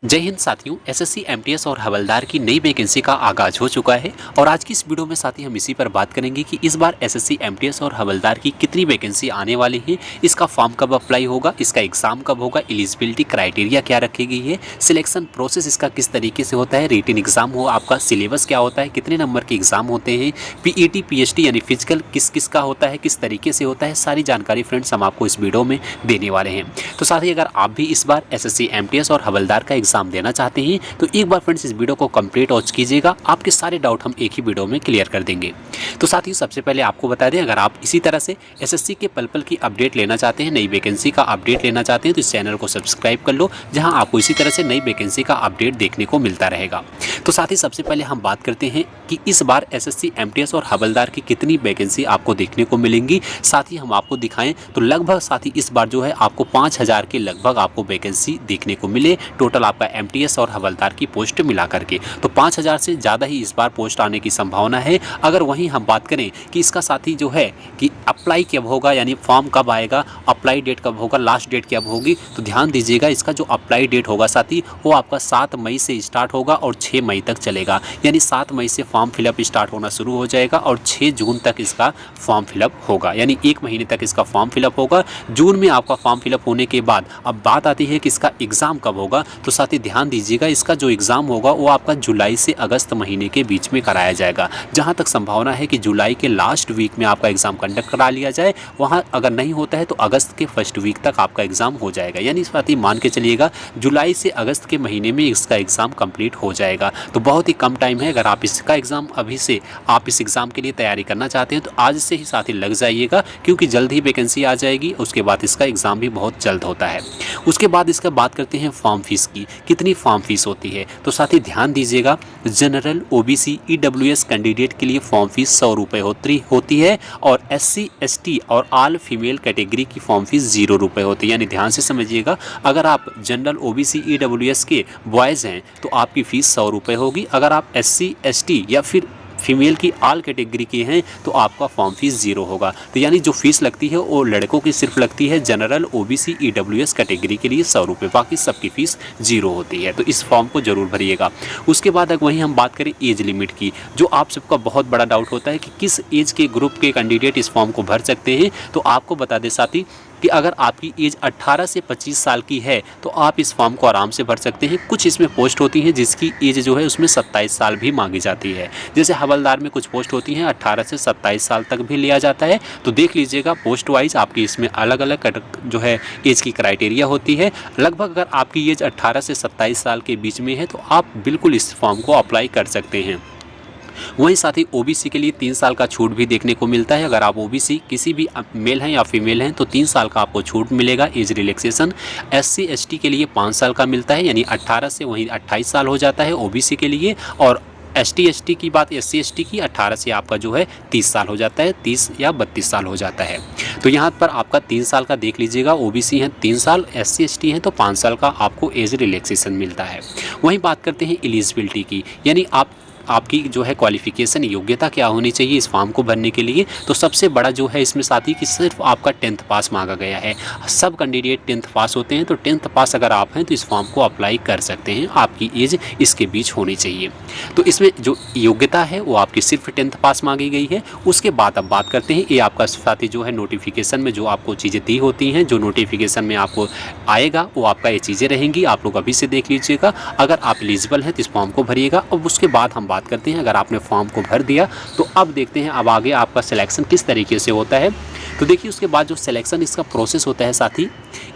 जय हिंद साथियों। SSC MTS और हवलदार की नई वैकेंसी का आगाज हो चुका है और आज की इस वीडियो में साथी हम इसी पर बात करेंगे कि इस बार एसएससी एमटीएस और हवलदार की कितनी वैकेंसी आने वाली है, इसका फॉर्म कब अप्लाई होगा, इसका एग्जाम कब होगा, एलिजिबिलिटी क्राइटेरिया क्या रखी गई है, सिलेक्शन प्रोसेस इसका किस तरीके से होता है, रिटन एग्जाम हो आपका सिलेबस क्या होता है, कितने नंबर के एग्जाम होते हैं, पीईटी पीएचडी यानी फिजिकल किस किस का होता है, किस तरीके से होता है, सारी जानकारी फ्रेंड्स हम आपको इस वीडियो में देने वाले हैं। तो साथ ही अगर आप भी इस बार एसएससी एमटीएस और हवलदार का एग्जाम देना चाहते हैं तो एक बार फ्रेंड्स इस वीडियो को कंप्लीट वॉच कीजिएगा, आपके सारे डाउट हम एक ही वीडियो में क्लियर कर देंगे। तो साथियों सबसे पहले आपको बता दें, अगर आप इसी तरह से एसएससी के पल पल की अपडेट लेना चाहते हैं, नई वैकेंसी का अपडेट लेना चाहते हैं तो इस चैनल को सब्सक्राइब कर लो, जहां आपको इसी तरह से नई वैकेंसी का अपडेट देखने को मिलता रहेगा। तो साथ ही सबसे पहले हम बात करते हैं कि इस बार एसएससी एमटीएस और हवलदार की कितनी वैकेंसी आपको देखने को मिलेंगी। साथ ही हम आपको दिखाएं तो लगभग साथ ही इस बार जो है आपको 5000 के लगभग आपको वैकेंसी देखने को मिले, टोटल आपका एमटीएस और हवलदार की पोस्ट मिला करके। तो 5000 से ज़्यादा ही इस बार पोस्ट आने की संभावना है। अगर वहीं हम बात करें कि इसका साथी जो है कि अप्लाई कब होगा, यानी फॉर्म कब आएगा, अप्लाई डेट कब होगा, लास्ट डेट कब होगी, तो ध्यान दीजिएगा इसका जो अप्लाई डेट होगा साथी वो आपका 7 मई से स्टार्ट होगा और 6 मई तक चलेगा। यानी 7 मई से फॉर्म फिलअप स्टार्ट होना शुरू हो जाएगा और 6 जून तक इसका फॉर्म फिलअप होगा, यानी 1 महीने तक इसका फॉर्म फिलअप होगा। जून में आपका फॉर्म फिलअप होने के बाद अब बात आती है कि इसका एग्ज़ाम कब होगा। तो साथी ध्यान दीजिएगा इसका जो एग्ज़ाम होगा वो आपका जुलाई से अगस्त महीने के बीच में कराया जाएगा। जहां तक संभावना है कि जुलाई के लास्ट वीक में आपका एग्ज़ाम कंडक्ट करा लिया जाए, वहां अगर नहीं होता है तो अगस्त के फर्स्ट वीक तक आपका एग्ज़ाम हो जाएगा। यानी इस बात ही मान के चलिएगा जुलाई से अगस्त के महीने में इसका एग्ज़ाम कंप्लीट हो जाएगा। तो बहुत ही कम टाइम है। अगर आप इसका एग्ज़ाम अभी से आप इस एग्ज़ाम के लिए तैयारी करना चाहते हैं तो आज से ही साथी लग जाइएगा, क्योंकि जल्द ही वैकेंसी आ जाएगी। उसके बाद इसका एग्ज़ाम भी बहुत जल्द होता है। उसके बाद इसका बात करते हैं फॉर्म फीस की, कितनी फॉर्म फीस होती है। तो साथी ध्यान दीजिएगा, जनरल ओबीसी ईडब्ल्यूएस कैंडिडेट के लिए फॉर्म फीस 100 रुपये होती है और एससी एसटी और ऑल फीमेल कैटेगरी की फॉर्म फीस 0 रुपये होती है। यानी ध्यान से समझिएगा, अगर आप जनरल ओबीसी ईडब्ल्यूएस के बॉयज़ हैं तो आपकी फ़ीस 100 रुपये होगी। अगर आप एससी एसटी या फिर फीमेल की ऑल कैटेगरी के हैं तो आपका फॉर्म फीस 0 होगा। तो यानी जो फीस लगती है वो लड़कों की सिर्फ लगती है जनरल ओबीसी ईडब्ल्यूएस कैटेगरी के लिए 100 रुपये, बाकी सबकी फ़ीस 0 होती है। तो इस फॉर्म को ज़रूर भरिएगा। उसके बाद अगर वहीं हम बात करें एज लिमिट की, जो आप सबका बहुत बड़ा डाउट होता है कि किस एज के ग्रुप के कैंडिडेट इस फॉर्म को भर सकते हैं, तो आपको बता दें साथी कि अगर आपकी एज 18 से 25 साल की है तो आप इस फॉर्म को आराम से भर सकते हैं। कुछ इसमें पोस्ट होती हैं जिसकी एज जो है उसमें 27 साल भी मांगी जाती है। जैसे हवलदार में कुछ पोस्ट होती हैं 18 से 27 साल तक भी लिया जाता है। तो देख लीजिएगा पोस्ट वाइज आपकी इसमें अलग अलग जो है एज की क्राइटेरिया होती है। लगभग अगर आपकी एज 18 से 27 साल के बीच में है तो आप बिल्कुल इस फॉर्म को अप्लाई कर सकते हैं। वहीं साथ ही ओबीसी के लिए 3 साल का छूट भी देखने को मिलता है। अगर आप ओबीसी किसी भी मेल हैं या फीमेल हैं तो 3 साल का आपको छूट मिलेगा, एज रिलैक्सेशन। एससी एसटी के लिए 5 साल का मिलता है, यानी 18 से वहीं 28 साल हो जाता है ओबीसी के लिए। और एसटी एसटी की बात, एससी एसटी की 18 से आपका जो है 30 साल हो जाता है, 30 या 32 साल हो जाता है। तो यहाँ पर आपका 3 साल का देख लीजिएगा, ओबीसी हैं 3 साल, एससी एसटी हैं तो 5 साल का आपको एज रिलैक्सेशन मिलता है। वहीं बात करते हैं एलिजिबिलिटी की, यानी आपकी जो है क्वालिफिकेशन, योग्यता क्या होनी चाहिए इस फॉर्म को भरने के लिए। तो सबसे बड़ा जो है इसमें साथी कि सिर्फ आपका 10th पास मांगा गया है। सब कैंडिडेट 10th पास होते हैं, तो 10th पास अगर आप हैं तो इस फॉर्म को अप्लाई कर सकते हैं। आपकी एज इसके बीच होनी चाहिए। तो इसमें जो योग्यता है वो आपकी सिर्फ 10th पास मांगी गई है। उसके बाद अब बात करते हैं, ये आपका साथी जो है नोटिफिकेशन में जो आपको चीज़ें दी होती हैं, जो नोटिफिकेशन में आपको आएगा वो आपका ये चीज़ें रहेंगी। आप लोग अभी से देख लीजिएगा। अगर आप एलिजिबल हैं तो इस फॉर्म को भरिएगा। अब उसके बाद हम बात करते हैं, अगर आपने फॉर्म को भर दिया तो अब देखते हैं अब आगे आपका सिलेक्शन किस तरीके से होता है। तो देखिए उसके बाद जो सिलेक्शन इसका प्रोसेस होता है साथी,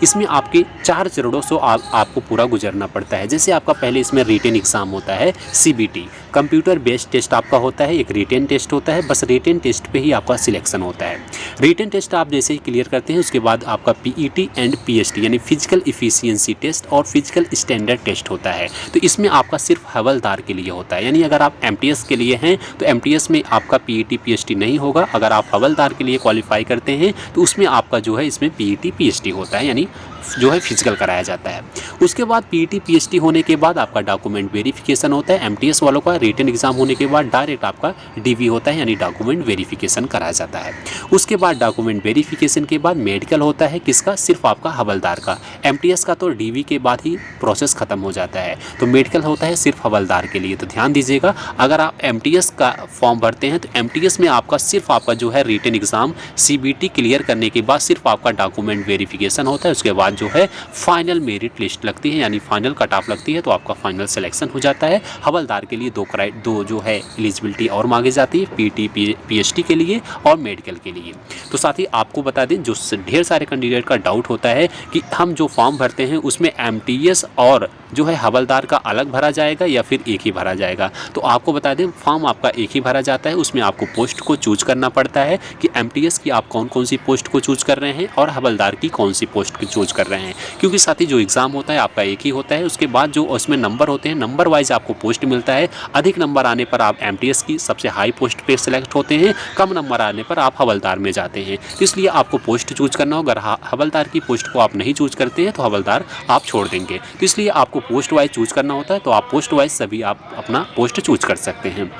इसमें आपके 4 चरणों से आपको पूरा गुजरना पड़ता है। जैसे आपका पहले इसमें रिटन एग्ज़ाम होता है, सीबीटी कंप्यूटर बेस्ड टेस्ट आपका होता है, एक रिटन टेस्ट होता है। बस रिटन टेस्ट पे ही आपका सिलेक्शन होता है। रिटन टेस्ट आप जैसे ही क्लियर करते हैं उसके बाद आपका पीईटी एंड पीएचडी यानी फिजिकल इफिशियंसी टेस्ट और फिजिकल स्टैंडर्ड टेस्ट होता है। तो इसमें आपका सिर्फ हवलदार के लिए होता है। यानी अगर आप एमटीएस के लिए हैं तो एमटीएस में आपका पीईटी पीएचडी नहीं होगा। अगर आप हवलदार के लिए क्वालिफाई करते हैं तो उसमें आपका जो है इसमें पीईटी पीएचडी होता है, यानी जो है फिजिकल कराया जाता है। उसके बाद पीईटी पीएचडी होने के बाद आपका डॉक्यूमेंट वेरिफिकेशन होता है। एमटीएस वालों का रिटन एग्जाम होने के बाद डायरेक्ट आपका डीवी होता है, यानी डॉक्यूमेंट वेरिफिकेशन कराया जाता है। उसके बाद डॉक्यूमेंट वेरिफिकेशन के बाद मेडिकल होता है, किसका? सिर्फ आपका हवलदार का। एमटीएस का तो डीवी के बाद ही प्रोसेस खत्म हो जाता है, तो मेडिकल होता है सिर्फ हवलदार के लिए। तो ध्यान दीजिएगा, अगर आप एमटीएस का फॉर्म भरते हैं तो एमटीएस में आपका सिर्फ आपका जो है रिटन एग्जाम सीबीटी क्लियर करने के बाद सिर्फ आपका डॉक्यूमेंट वेरिफिकेशन होता है। उसके बाद जो है फाइनल मेरिट लिस्ट लगती है, यानी फाइनल कट ऑफ लगती है, तो आपका फाइनल सिलेक्शन हो जाता है। हवलदार के लिए दो जो है एलिजिबिलिटी और मांगी जाती है, पीटी पीएचडी के लिए और मेडिकल के लिए। तो साथ ही आपको बता दें, जो ढेर सारे कैंडिडेट का डाउट होता है कि हम जो फॉर्म भरते हैं उसमें एमटीएस और जो है हवलदार का अलग भरा जाएगा या फिर एक ही भरा जाएगा। तो आपको बता दें, फॉर्म आपका एक ही भरा जाता है। उसमें आपको पोस्ट को चूज करना पड़ता है कि एमटीएस की आप कौन कौन सी पोस्ट को चूज कर रहे हैं और हवलदार की कौन सी पोस्ट को चूज कर रहे हैं, क्योंकि साथ ही जो एग्ज़ाम होता है आपका एक ही होता है। उसके बाद जो उसमें नंबर होते हैं, नंबर वाइज आपको पोस्ट मिलता है। अधिक नंबर आने पर आप एमटीएस की सबसे हाई पोस्ट पे सिलेक्ट होते हैं, कम नंबर आने पर आप हवलदार में जाते हैं। इसलिए आपको पोस्ट चूज करना होगा। अगर हवलदार की पोस्ट को आप नहीं चूज करते हैं तो हवलदार आप छोड़ देंगे। तो इसलिए आपको पोस्ट वाइज चूज करना होता है, तो आप पोस्ट वाइज सभी आप अपना पोस्ट चूज कर सकते हैं।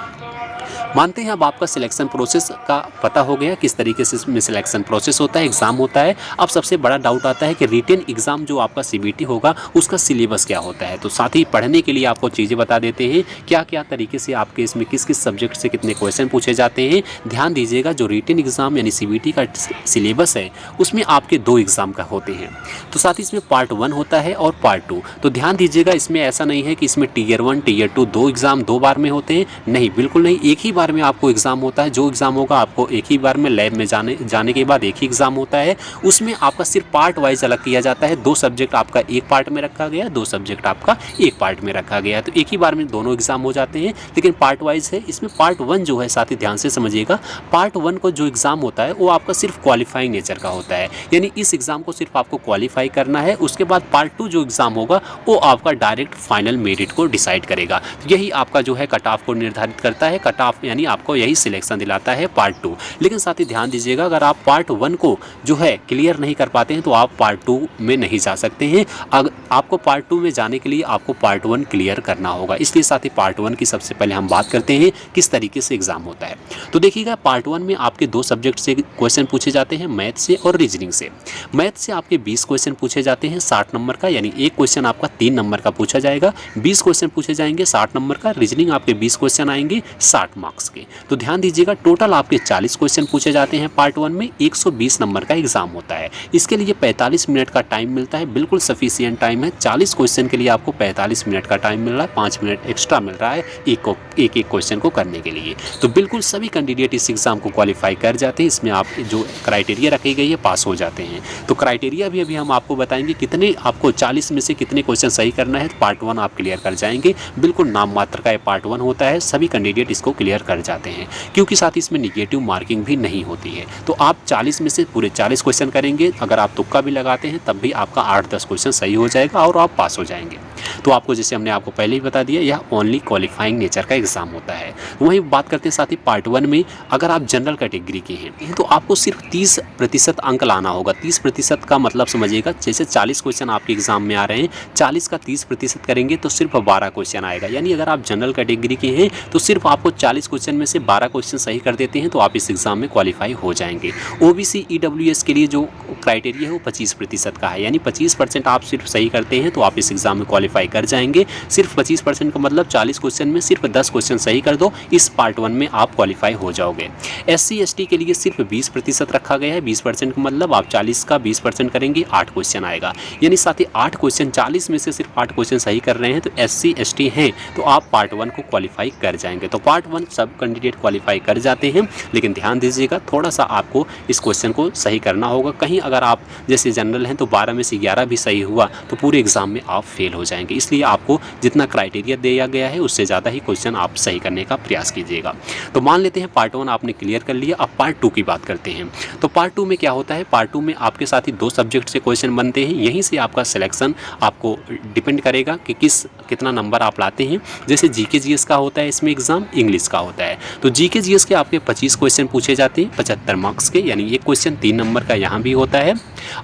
मानते हैं अब आपका सिलेक्शन प्रोसेस का पता हो गया, किस तरीके से इसमें सिलेक्शन प्रोसेस होता है, एग्ज़ाम होता है। अब सबसे बड़ा डाउट आता है कि रिटन एग्ज़ाम जो आपका सीबीटी होगा उसका सिलेबस क्या होता है। तो साथ ही पढ़ने के लिए आपको चीज़ें बता देते हैं, क्या क्या तरीके से आपके इसमें किस किस सब्जेक्ट से कितने क्वेश्चन पूछे जाते हैं। ध्यान दीजिएगा, जो रिटन एग्ज़ाम यानी सीबीटी का सिलेबस है उसमें आपके 2 एग्ज़ाम का होते हैं। तो साथ ही इसमें पार्ट 1 होता है और पार्ट 2। तो ध्यान दीजिएगा, इसमें ऐसा नहीं है कि इसमें टीयर 1 टीयर 2 2 एग्ज़ाम 2 बार में होते हैं। नहीं, बिल्कुल नहीं, एक ही बार में आपको एग्जाम होता है। जो एग्जाम होगा आपको एक ही बार में लैब में जाने के बाद एक ही एग्जाम होता है। उसमें आपका सिर्फ पार्ट वाइज अलग किया जाता है। 2 सब्जेक्ट आपका एक पार्ट में रखा गया, 2 सब्जेक्ट आपका एक पार्ट में रखा गया है। तो एक ही बार में दोनों एग्जाम हो जाते हैं, लेकिन पार्ट वाइज है। इसमें पार्ट 1 जो है, साथ ही ध्यान से समझिएगा, पार्ट 1 को जो एग्जाम होता है वो आपका सिर्फ क्वालिफाइंग नेचर का होता है, यानी इस एग्जाम को सिर्फ आपको क्वालिफाई करना है। उसके बाद पार्ट 2 जो एग्जाम होगा वो आपका डायरेक्ट फाइनल मेरिट को डिसाइड करेगा। तो यही आपका जो है कट ऑफ को निर्धारित करता है। कट ऑफ यानी आपको यही सिलेक्शन दिलाता है पार्ट 2। लेकिन साथ ही ध्यान दीजिएगा, अगर आप पार्ट 1 को जो है क्लियर नहीं कर पाते हैं तो आप पार्ट 2 में नहीं जा सकते हैं। अगर आपको पार्ट 2 में जाने के लिए आपको पार्ट 1 क्लियर करना होगा। इसलिए साथ ही पार्ट 1 की सबसे पहले हम बात करते हैं किस तरीके से एग्जाम होता है। तो देखिएगा, पार्ट 1 में आपके 2 सब्जेक्ट से क्वेश्चन पूछे जाते हैं, मैथ से और रीजनिंग से। मैथ से आपके 20 क्वेश्चन पूछे जाते हैं 60 नंबर का, यानी एक क्वेश्चन आपका 3 नंबर का पूछा जाएगा। 20 क्वेश्चन पूछे जाएंगे 60 नंबर का। रीजनिंग आपके 20 क्वेश्चन आएंगे 60 मार्क्स के। तो ध्यान दीजिएगा, टोटल आपके 40 क्वेश्चन पूछे जाते हैं पार्ट 1 में। 120 नंबर का एग्जाम होता है। इसके लिए 45 मिनट का टाइम मिलता है, बिल्कुल सफिशिएंट टाइम है। 40 क्वेश्चन के लिए आपको 45 मिनट का टाइम मिल रहा है, 5 मिनट एक्स्ट्रा मिल रहा है एक क्वेश्चन को करने के लिए। तो बिल्कुल सभी कैंडिडेट इस एग्जाम को क्वालिफाई कर जाते हैं। इसमें आप जो क्राइटेरिया रखी गई है पास हो जाते हैं। तो क्राइटेरिया भी अभी हम आपको बताएंगे, कितने आपको 40 में से कितने क्वेश्चन सही करना है। पार्ट 1 आप क्लियर कर जाएंगे, बिल्कुल नाम मात्र का ये पार्ट 1 होता है। सभी कैंडिडेट इसको क्लियर कर जाते हैं, क्योंकि साथ ही इसमें निगेटिव मार्किंग भी नहीं होती है। तो आप 40 में से पूरे 40 क्वेश्चन करेंगे। अगर आप तुक्का भी लगाते हैं तब भी आपका 8-10 क्वेश्चन सही हो जाएगा और आप पास हो जाएंगे। तो आपको, जैसे हमने आपको पहले ही बता दिया, यह ओनली क्वालिफाइंग नेचर का एग्जाम होता है। वहीं बात करते हैं साथ ही पार्ट 1 में, अगर आप जनरल कैटेगरी के हैं तो आपको सिर्फ 30% अंक लाना होगा। 30% का मतलब समझिएगा, जैसे 40 क्वेश्चन आपके एग्जाम में आ रहे हैं, 40 का 30% करेंगे तो सिर्फ 12 क्वेश्चन आएगा। यानी अगर आप जनरल कैटेगरी के हैं तो सिर्फ आपको 40 क्वेश्चन में से 12 क्वेश्चन सही कर देते हैं तो आप इस एग्जाम में क्वालिफाई हो जाएंगे। ओबीसी ईडब्ल्यूएस के लिए जो क्राइटेरिया है वो 25% का है, यानी 25% आप सिर्फ सही करते हैं तो आप इस एग्जाम में क्वालिफाई कर जाएंगे। सिर्फ 25% का मतलब 40 क्वेश्चन में सिर्फ 10 क्वेश्चन सही कर दो, इस पार्ट 1 में आप क्वालिफाई हो जाओगे। एससी एसटी के लिए सिर्फ 20% रखा गया है। 20% का मतलब आप 40 का 20% करेंगे, 8 क्वेश्चन आएगा। यानी साथ ही 8 क्वेश्चन, 40 में से सिर्फ 8 क्वेश्चन सही कर रहे हैं तो एससी एसटी हैं तो आप पार्ट 1 को क्वालिफाई कर जाएंगे। तो पार्ट 1 सब कैंडिडेट क्वालिफाई कर जाते हैं, लेकिन ध्यान दीजिएगा, थोड़ा सा आपको इस क्वेश्चन को सही करना होगा। कहीं अगर आप जैसे जनरल हैं तो 12 में से 11 भी सही हुआ तो पूरे एग्जाम में आप फेल हो जाएंगे। इसलिए आपको जितना क्राइटेरिया दिया गया है उससे ज़्यादा ही क्वेश्चन आप सही करने का प्रयास कीजिएगा। तो मान लेते हैं पार्ट 1 आपने क्लियर कर लिया। अब पार्ट 2 की बात करते हैं। तो पार्ट 2 में क्या होता है, पार्ट 2 में आपके साथ ही 2 सब्जेक्ट से क्वेश्चन बनते हैं। यहीं से आपका सिलेक्शन आपको डिपेंड करेगा कि किस कितना नंबर आप लाते हैं। जैसे जीके जीएस का होता है इसमें एग्जाम, इंग्लिश का होता है। तो जीके जीएस के आपके 25 क्वेश्चन पूछे जाते हैं 75 मार्क्स के, यानी एक क्वेश्चन 3 नंबर का यहाँ भी होता है।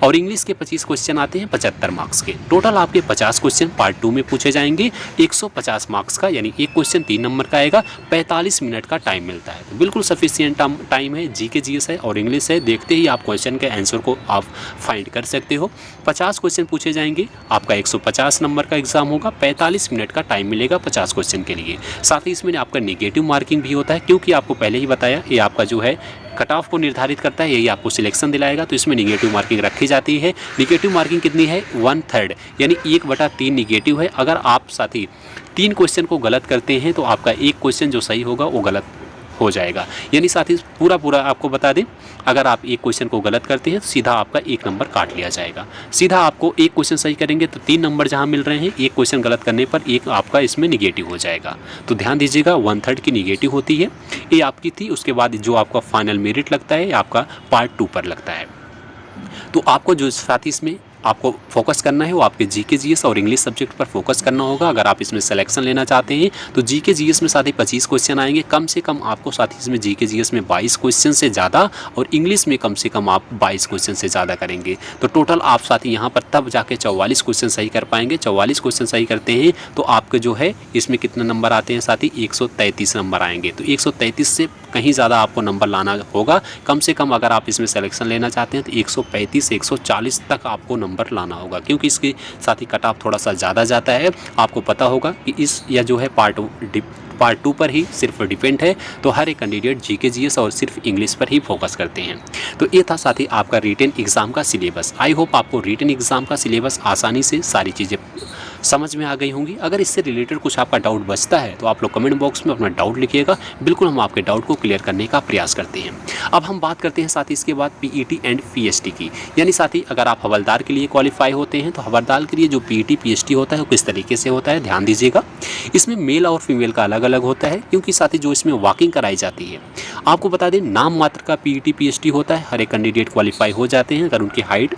और इंग्लिश के 25 क्वेश्चन आते हैं 75 मार्क्स के। टोटल आपके 50 क्वेश्चन पार्ट 2 में पूछे जाएंगे 150 मार्क्स का, यानी एक क्वेश्चन 3 नंबर का आएगा। 45 मिनट का टाइम मिलता है, तो बिल्कुल सफिशिएंट टाइम है। जीके जीएस है और इंग्लिश है, देखते ही आप क्वेश्चन के आंसर को आप फाइंड कर सकते हो। 50 क्वेश्चन पूछे जाएंगे, आपका 150 नंबर का एग्जाम होगा, 45 मिनट का टाइम मिलेगा 50 क्वेश्चन के लिए। साथ ही इसमें आपका नेगेटिव मार्किंग भी होता है, क्योंकि आपको पहले ही बताया ये आपका जो है कट ऑफ को निर्धारित करता है, यही आपको सिलेक्शन दिलाएगा, तो इसमें निगेटिव मार्किंग रखी जाती है। निगेटिव मार्किंग कितनी है? 1/3, यानी 1/3 निगेटिव है। अगर आप साथी 3 क्वेश्चन को गलत करते हैं तो आपका एक क्वेश्चन जो सही होगा वो गलत हो जाएगा। यानी साथी पूरा आपको बता दें, अगर आप एक क्वेश्चन को गलत करते हैं तो सीधा आपका 1 नंबर काट लिया जाएगा। सीधा आपको एक क्वेश्चन सही करेंगे तो 3 नंबर जहां मिल रहे हैं, एक क्वेश्चन गलत करने पर एक आपका इसमें निगेटिव हो जाएगा। तो ध्यान दीजिएगा, 1/3 की निगेटिव होती है, ये आपकी थी। उसके बाद जो आपका फाइनल मेरिट लगता है आपका पार्ट 2 पर लगता है। तो आपको जो साथी इसमें आपको फोकस करना है वो आपके जीके जीएस और इंग्लिश सब्जेक्ट पर फोकस करना होगा। अगर आप इसमें सिलेक्शन लेना चाहते हैं तो जीके जीएस में साथी 25 क्वेश्चन आएंगे, कम से कम आपको साथी इसमें जीके जीएस में 22 क्वेश्चन से ज़्यादा, और इंग्लिश में कम से कम आप 22 क्वेश्चन से ज़्यादा करेंगे। तो टोटल आप साथी यहाँ पर तब जाके 44 क्वेश्चन सही कर पाएंगे। 44 क्वेश्चन सही करते हैं तो आपके जो है इसमें कितने नंबर आते हैं साथी? 133 नंबर आएंगे। तो 133 से कहीं ज़्यादा आपको नंबर लाना होगा। कम से कम अगर आप इसमें सिलेक्शन लेना चाहते हैं तो 135 से 140 तक आपको नंबर लाना होगा, क्योंकि इसके साथ ही कट ऑफ थोड़ा सा ज़्यादा जाता है। आपको पता होगा कि इस या जो है पार्ट 2 पर ही सिर्फ डिपेंड है। तो हर एक कैंडिडेट जीके जीएस और सिर्फ इंग्लिश पर ही फोकस करते हैं। तो ये था साथी आपका रिटन एग्ज़ाम का सिलेबस। आई होप आपको रिटन एग्ज़ाम का सिलेबस आसानी से सारी चीज़ें समझ में आ गई होंगी। अगर इससे रिलेटेड कुछ आपका डाउट बचता है तो आप लोग कमेंट बॉक्स में अपना डाउट लिखिएगा, बिल्कुल हम आपके डाउट को क्लियर करने का प्रयास करते हैं। अब हम बात करते हैं साथी इसके बाद पीईटी एंड पीएसटी की। यानी साथी अगर आप हवलदार के लिए क्वालिफाई होते हैं तो हवलदार के लिए जो पीईटी पीएसटी होता है वो किस तरीके से होता है, ध्यान दीजिएगा। इसमें मेल और फीमेल का अलग अलग होता है, क्योंकि साथी जो इसमें वॉकिंग कराई जाती है, आपको बता दें नाम मात्र का पीईटी पीएसटी होता है। हर एक कैंडिडेट क्वालिफाई हो जाते हैं अगर उनकी हाइट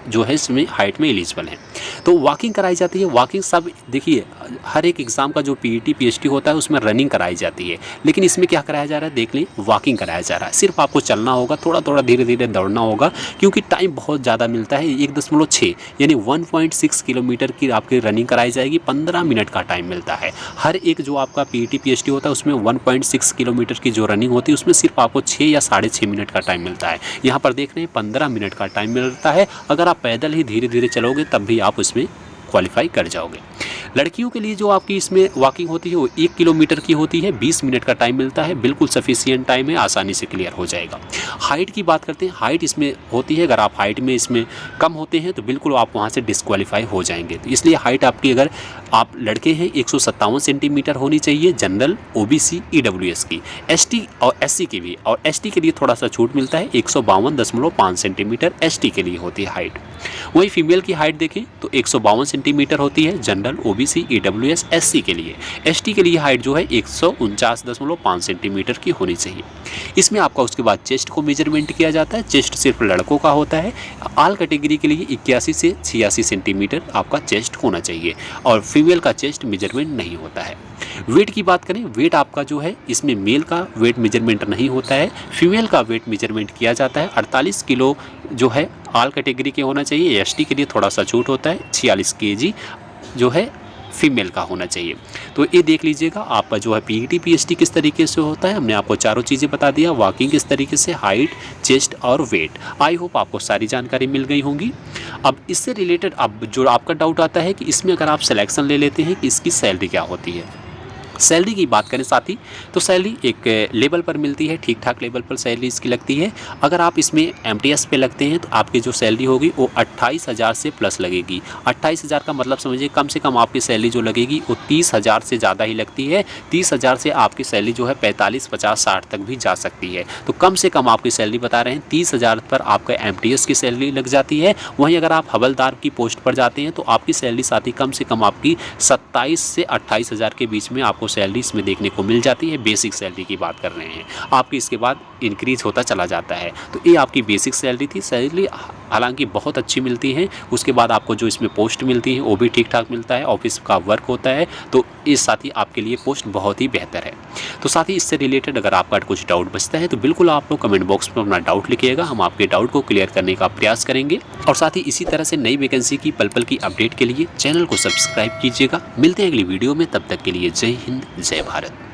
जो है इसमें हाइट में एलिजिबल है। तो वॉकिंग कराई जाती है। वॉकिंग सब देखिए, हर एक एग्ज़ाम का जो पीईटी पीएसटी होता है उसमें रनिंग कराई जाती है, लेकिन इसमें क्या कराया जा रहा है देख लें, वॉकिंग कराया जा रहा है। सिर्फ आपको चलना होगा, थोड़ा धीरे धीरे दौड़ना होगा, क्योंकि टाइम बहुत ज़्यादा मिलता है। 1.6 यानी 1.6 किलोमीटर की आपकी रनिंग कराई जाएगी। 15 मिनट का टाइम मिलता है। हर एक जो आपका पीईटी पीएसटी होता है उसमें 1.6 किलोमीटर की जो रनिंग होती है उसमें सिर्फ आपको 6 या 6.5 मिनट का टाइम मिलता है। यहाँ पर देख रहे हैं 15 मिनट का टाइम मिलता है। अगर आप पैदल ही धीरे धीरे चलोगे तब भी आप उसमें क्वालिफाई कर जाओगे। लड़कियों के लिए जो आपकी इसमें वॉकिंग होती है वो 1 किलोमीटर की होती है। 20 मिनट का टाइम मिलता है, बिल्कुल सफिशिएंट टाइम है, आसानी से क्लियर हो जाएगा। हाइट की बात करते हैं, हाइट इसमें होती है, अगर आप हाइट में इसमें कम होते हैं तो बिल्कुल आप वहाँ से डिस्क्वालीफाई हो जाएंगे। तो इसलिए हाइट आपकी, अगर आप लड़के हैं 157 सेंटीमीटर होनी चाहिए, जनरल, ओबीसी, ईडब्ल्यूएस की, एसटी और एससी की भी। और एसटी के लिए थोड़ा सा छूट मिलता है, 152.5 सेंटीमीटर एसटी के लिए होती है हाइट। वही फीमेल की हाइट देखें तो 152 सेंटीमीटर होती है, जनरल, ओबीसी, ईडब्ल्यूएस, एससी के लिए। एसटी के लिए हाइट जो है 149.5 सेंटीमीटर की होनी चाहिए। इसमें आपका उसके बाद चेस्ट को मेजरमेंट किया जाता है। चेस्ट सिर्फ लड़कों का होता है। ऑल कैटेगरी के लिए 81 से 86 सेंटीमीटर आपका चेस्ट होना चाहिए, और फीमेल का चेस्ट मेजरमेंट नहीं होता है। वेट की बात करें, वेट आपका जो है इसमें मेल का वेट मेजरमेंट नहीं होता है, फीमेल का वेट मेजरमेंट किया जाता है। 48 किलो जो है ऑल कैटेगरी के होना चाहिए। एसटी के लिए थोड़ा सा छूट होता है, 46 केजी जो है फीमेल का होना चाहिए। तो ये देख लीजिएगा आपका जो है पीईटी पीएसटी किस तरीके से होता है। हमने आपको चारों चीज़ें बता दिया, वॉकिंग किस तरीके से, हाइट, चेस्ट और वेट। आई होप आपको सारी जानकारी मिल गई होंगी। अब इससे रिलेटेड अब जो आपका डाउट आता है कि इसमें अगर आप सिलेक्शन ले लेते हैं कि इसकी सैलरी क्या होती है। सैलरी की बात करें साथी तो सैलरी एक लेवल पर मिलती है, ठीक ठाक लेवल पर सैलरी इसकी लगती है। अगर आप इसमें एमटीएस पे लगते हैं तो आपकी जो सैलरी होगी वो 28,000 से प्लस लगेगी। 28,000 का मतलब समझिए कम से कम आपकी सैलरी जो लगेगी वो 30,000 से ज़्यादा ही लगती है। 30,000 से आपकी सैलरी जो है 45, 50, 60 तक भी जा सकती है। तो कम से कम आपकी सैलरी बता रहे हैं 30,000 पर आपका एमटीएस की सैलरी लग जाती है। वहीं अगर आप हवलदार की पोस्ट पर जाते हैं तो आपकी सैलरी साथी कम से कम आपकी 27 से 28,000 के बीच में आपको सैलरी इसमें देखने को मिल जाती है। बेसिक सैलरी की बात कर रहे हैं। आपकी इसके बाद इंक्रीज़ होता चला जाता है। तो ये आपकी बेसिक सैलरी थी। सैलरी हालाँकि बहुत अच्छी मिलती है, उसके बाद आपको जो इसमें पोस्ट मिलती है वो भी ठीक-ठाक मिलता है, ऑफ़िस का वर्क होता है, तो इस साथ ही आपके लिए पोस्ट बहुत ही बेहतर है। तो साथ ही इससे रिलेटेड अगर आपका कुछ डाउट बचता है तो बिल्कुल आप लोग कमेंट बॉक्स में अपना डाउट लिखिएगा, हम आपके डाउट को क्लियर करने का प्रयास करेंगे। और साथ ही इसी तरह से नई वैकेंसी की पल-पल की अपडेट के लिए चैनल को सब्सक्राइब कीजिएगा। मिलते हैं अगली वीडियो में, तब तक के लिए जय हिंद, जय भारत।